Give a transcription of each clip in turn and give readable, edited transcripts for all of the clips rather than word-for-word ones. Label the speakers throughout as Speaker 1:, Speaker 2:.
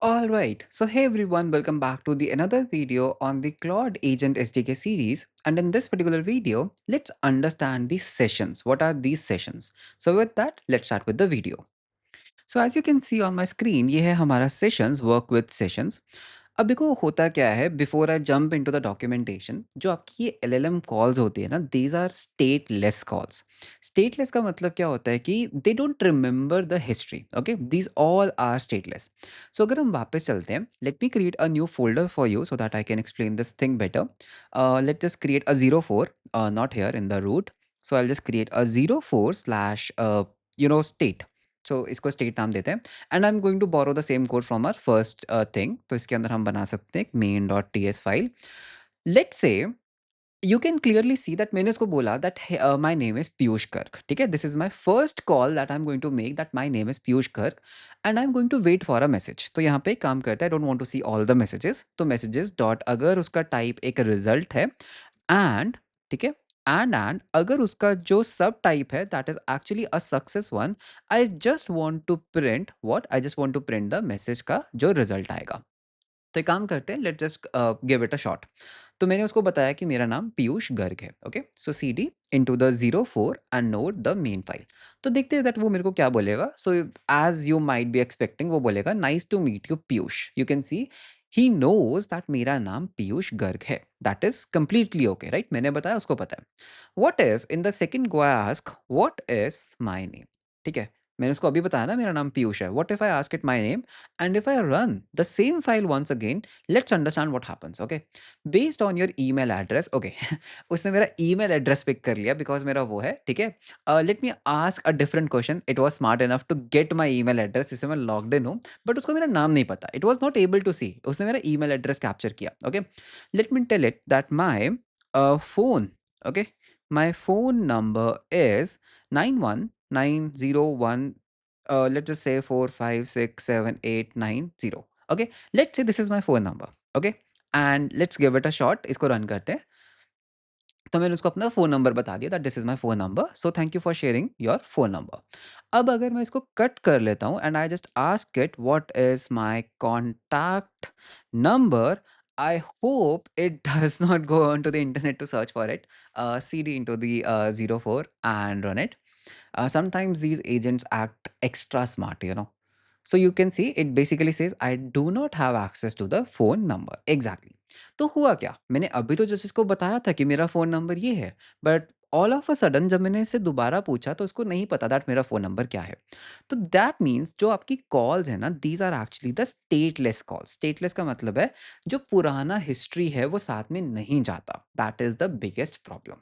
Speaker 1: All right. So hey everyone, welcome back to the another video on the Claude Agent SDK series. And in this particular video, let's understand these sessions. What are these sessions? So with that, let's start with the video. So as you can see on my screen, ये है हमारा sessions, work with sessions. अब देखो होता क्या है, before I jump into the documentation, जो आपकी ये एलएलएम कॉल्स होती है ना, these are stateless calls. Stateless का मतलब क्या होता है कि they don't remember the history. Okay, these all are stateless. So अगर हम वापस चलते हैं, let me create a new folder for you so that I can explain this thing better. Let just create a 04 not here in the root. So I just create a 04 slash state. So इसको state नाम देते हैं and I am going to borrow the same code from our first thing. तो इसके अंदर हम बना सकते हैं एक main dot T S file. Let's say you can clearly see that मैंने उसको बोला that my name is Piyush Garg. ठीक है, this is my first call that I am going to make that my name is Piyush Garg and I am going to wait for a message. तो यहाँ पे एक काम करता है, don't want to see all the messages, तो messages dot अगर उसका टाइप एक रिजल्ट है एंड, ठीक है, एंड अगर उसका जो सब टाइप है that is actually a success one, I just want to print what, I just want to print the message का जो रिजल्ट आएगा। तो एक काम करते हैं, let just give it a shot. तो मैंने उसको बताया कि मेरा नाम पीयूष गर्ग है। Okay, so CD into the the 04 and node the main file. तो देखते हैं दैट वो मेरे को क्या बोलेगा। So as you might be expecting, वो बोलेगा nice to meet you Piyush. You can see he knows that मेरा नाम पीयूष गर्ग है। That is completely okay, right? मैंने बताया, उसको पता है। What if in the second go I ask what is my name? ठीक है, मैंने उसको अभी बताया ना मेरा नाम पीयूष है। What if I ask it my name and if I run the same file once again, let's understand what happens. Okay, based on your email address. Okay, उसने मेरा email address पिक कर लिया बिकॉज मेरा वो है। ठीक है, let me ask a different question. It was smart enough to get my email address, जिससे मैं लॉग्ड इन हूँ, बट उसको मेरा नाम नहीं पता। It was not able to see, उसने मेरा ईमेल एड्रेस कैप्चर किया। Okay, let me tell it that my phone, okay, my phone number is 91901, let's just say 4567890. Okay, let's say this is my phone number. Okay, and let's give it a shot, इसको run करते हैं। तो मैंने उसको अपना phone number बता दिया that this is my phone number, so thank you for sharing your phone number. अब अगर मैं इसको कट कर लेता हूँ and I just ask it what is my contact number, I hope it does not go on to the internet to search for it. CD into the 04 and run it. Sometimes these agents act extra smart, you know. So you can see it basically says I do not have access to the phone number. Exactly. तो हुआ क्या? मैंने अभी तो just इसको बताया था कि मेरा फ़ोन नंबर ये है, but all of a sudden जब मैंने इससे दोबारा पूछा तो उसको नहीं पता दैट मेरा फ़ोन नंबर क्या है। तो दैट मीन्स जो आपकी कॉल्स है ना, these are actually the stateless calls. Stateless का मतलब है जो पुराना हिस्ट्री है वो साथ में नहीं जाता। That is the biggest problem.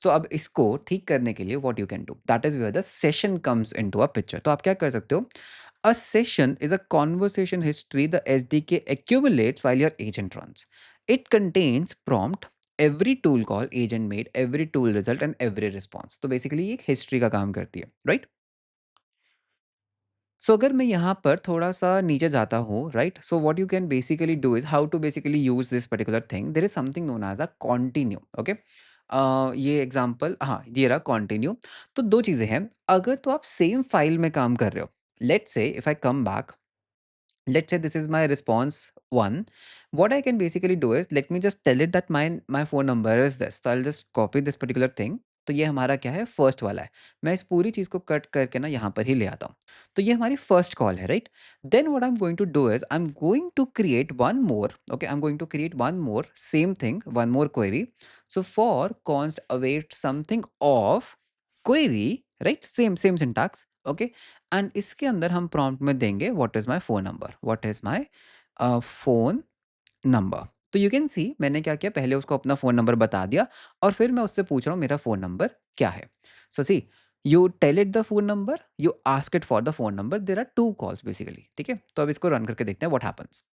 Speaker 1: So अब इसको ठीक करने के लिए what you can do, that is where the session comes into a picture. तो आप क्या कर सकते हो? A session is a conversation history the SDK accumulates while your agent runs. It contains prompt, every tool call agent made, every tool result and every response. तो basically ये एक history का काम करती है, राइट? सो अगर मैं यहाँ पर थोड़ा-सा नीचे जाता हूँ, right? So what you can basically do is how to basically use this particular thing. There is something known as a continue. Okay? ये एग्ज़ाम्पल, हाँ, ये रहा कंटिन्यू। तो 2 चीज़ें हैं, अगर तो आप सेम फ़ाइल में काम कर रहे हो, let's say if I come back, let's say this is my response one, what I can basically do is let me just tell it that my phone number is this, so I'll just copy this particular thing। तो ये हमारा क्या है, first वाला है। मैं इस पूरी चीज़ को कट करके ना यहाँ पर ही ले आता हूँ। तो ये हमारी फर्स्ट कॉल है, right? Then what I am going to do is I am going to create one more. Okay, I am going to create one more same thing, one more query. So for const await something of query, right? Same same syntax. Okay, and इसके अंदर हम prompt में देंगे what is my phone number, what is my phone number. तो you can see मैंने क्या किया, पहले उसको अपना फ़ोन नंबर बता दिया और फिर मैं उससे पूछ रहा हूँ मेरा फ़ोन नंबर क्या है। So see, you tell it the phone number, you ask it for the phone number, there are 2 calls basically. ठीक है? तो अब इसको रन करके देखते हैं what happens.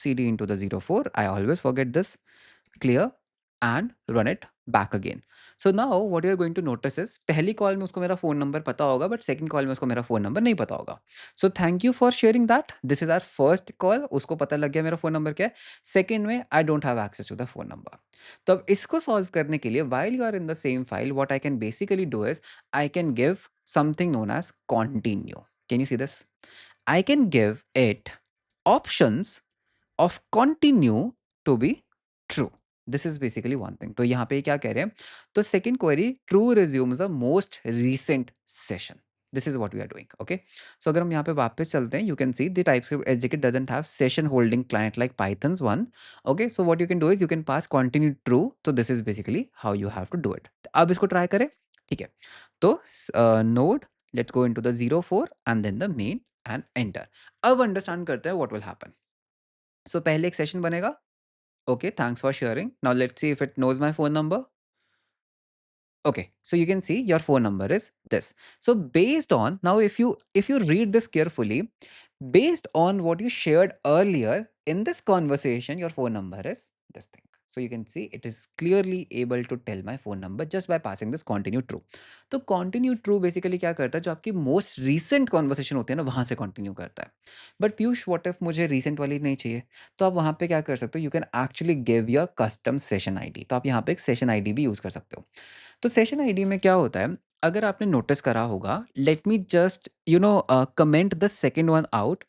Speaker 1: CD into the 04, I always forget this, clear and run it back again. So now what you are going to notice is पहली call में उसको मेरा फ़ोन नंबर पता होगा बट सेकंड कॉल में उसको मेरा फ़ोन नंबर नहीं पता होगा। So thank you for sharing that, this is our first call, उसको पता लग गया मेरा फ़ोन नंबर क्या है। सेकंड में I don't have access to the phone number. तो अब इसको सॉल्व करने के लिए while you are in the same file, what I can basically do is I can give something known as continue. Can you see this? I can give it options of continue to be true. This is basically one thing. तो यहाँ पे क्या कह रहे हैं, तो second query true resumes the most recent session. This is what we are doing. Okay, so अगर हम यहाँ पे वापस चलते हैं, you can see the TypeScript SDK doesn't have session holding client like Python's one. Okay, so what you can do is you can pass continue true. तो this is basically how you have to do it. अब इसको try करें, ठीक है। तो Node, let's go into the 04 and then the main and enter. अब understand करते हैं व्हाट विल हैपन। सो पहले एक सेशन बनेगा। Okay, thanks for sharing. Now let's see if it knows my phone number. Okay, so you can see your phone number is this. So based on, now if you read this carefully, based on what you shared earlier in this conversation, your phone number is this thing. So you can see it is clearly able to tell my phone number just by passing this continue true. तो continue true basically क्या करता है, जो आपकी most recent conversation होती है ना, वहाँ से continue करता है। But पीयूष, what if मुझे recent वाली नहीं चाहिए? तो आप वहाँ पे क्या कर सकते हो, you can actually give your custom session ID। तो आप यहाँ पे एक session ID भी यूज़ कर सकते हो। तो सेशन आईडी में क्या होता है, अगर आपने नोटिस करा होगा, late me just comment the second one out.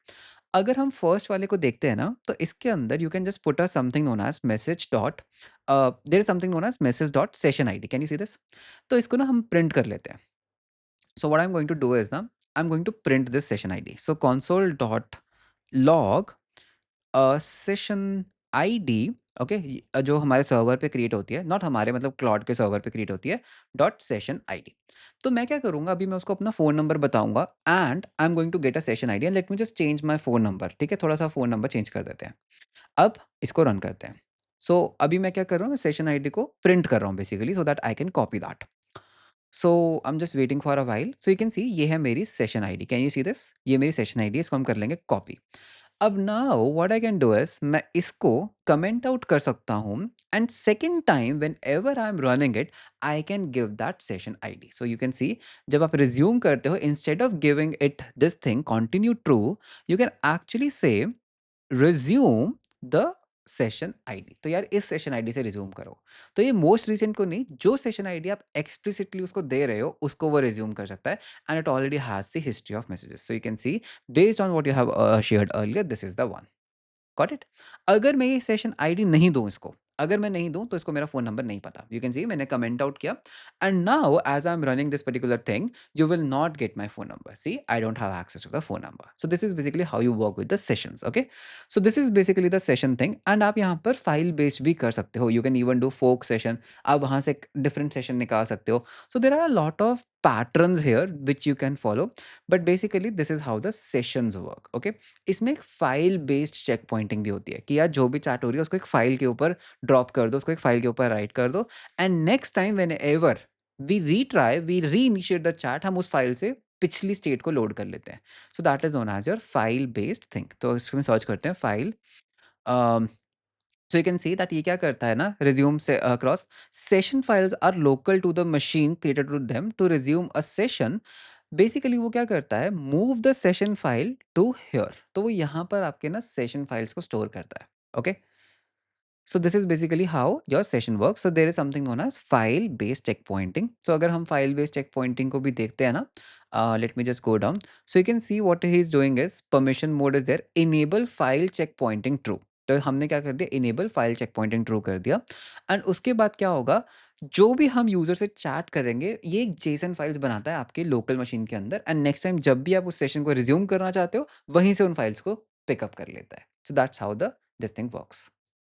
Speaker 1: अगर हम फर्स्ट वाले को देखते हैं ना, तो इसके अंदर you can just put a something known as message dot, there is something known as message dot session ID. Can you see this? तो इसको ना हम प्रिंट कर लेते हैं। So what I am going to do is ना, I am going to print this session ID. So console dot log session ID. Okay, जो हमारे सर्वर पे क्रिएट होती है, नॉट हमारे मतलब क्लाउड के सर्वर पे क्रिएट होती है, डॉट सेशन आईडी। तो मैं क्या करूंगा, अभी मैं उसको अपना फ़ोन नंबर बताऊंगा and I am going to get a session ID and let me just change my phone number. ठीक है, थोड़ा सा फ़ोन नंबर चेंज कर देते हैं। अब इसको रन करते हैं। सो अभी मैं क्या कर रहा हूँ, मैं सेशन आईडी को प्रिंट कर रहा हूँ basically, so that I can copy that. So I am just waiting for a while. So you can सी ये है मेरी session ID. Can you see this? ये मेरी सेशन आईडी है, इसको हम कर लेंगे कॉपी। अब now what I can do is, मैं इसको कमेंट आउट कर सकता हूँ and second time when ever I am running it, I can give that session ID. So you can सी, जब आप रिज्यूम करते हो, instead of giving it this thing continue true, you can actually से resume the session ID. तो यार इस session ID से resume करो। तो ये मोस्ट रिसेंट को नहीं, जो सेशन आईडी आप एक्सप्लिसिटली उसको दे रहे हो, उसको वो रिज्यूम कर सकता है and it already has the history of messages. So you can C based on what you have shared earlier, this is the one. Got it? अगर मैं ये सेशन आईडी नहीं दूँ इसको, अगर मैं नहीं दूँ तो इसको मेरा फ़ोन नंबर नहीं पता। यू कैन सी मैंने कमेंट आउट किया and now as I am running this particular thing, you will not get my phone number. See, I don't have access to the phone number. So this is basically how you work with the sessions. Okay, so this is basically the session thing and आप यहाँ पर file based भी कर सकते हो। You can even do folk session, आप वहाँ से डिफरेंट सेशन निकाल सकते हो। So there are a lot of patterns here which you can follow, but basically this is how the sessions work. Okay, इसमें एक फाइल बेस्ड चेक पॉइंटिंग भी होती है कि यार जो भी चैट हो रही है उसको एक फाइल के ऊपर ड्रॉप कर दो, उसको एक फाइल के ऊपर राइट कर दो and next time whenever we retry, we reinitiate the chat, हम उस फाइल से पिछली स्टेट को लोड कर लेते हैं। So that is known as your file based thing. तो इसको में सर्च करते हैं file. So you can see that ये क्या करता है ना, रिज्यूम से across session files are local to the machine created to them to resume a session. Basically वो क्या करता है, move the session file to here. तो वो यहाँ पर आपके ना सेशन फाइल्स को स्टोर करता है। Okay, so this is basically how your session work. So there is something known as file based checkpointing. सो अगर हम फाइल बेस्ड चेक पॉइंटिंग को भी देखते हैं ना, let me just go down. So you can see what he is doing is permission mode is there, enable file check pointing true. तो हमने क्या कर दिया, enable file check pointing true कर दिया एंड उसके बाद क्या होगा, जो भी हम यूजर से चैट करेंगे, ये एक जेसन फाइल्स बनाता है आपके लोकल मशीन के अंदर एंड नेक्स्ट टाइम जब भी आप उस सेशन को रिज्यूम करना चाहते हो, वहीं से उन फाइल्स को पिकअप कर लेता है। So that's how the this thing works.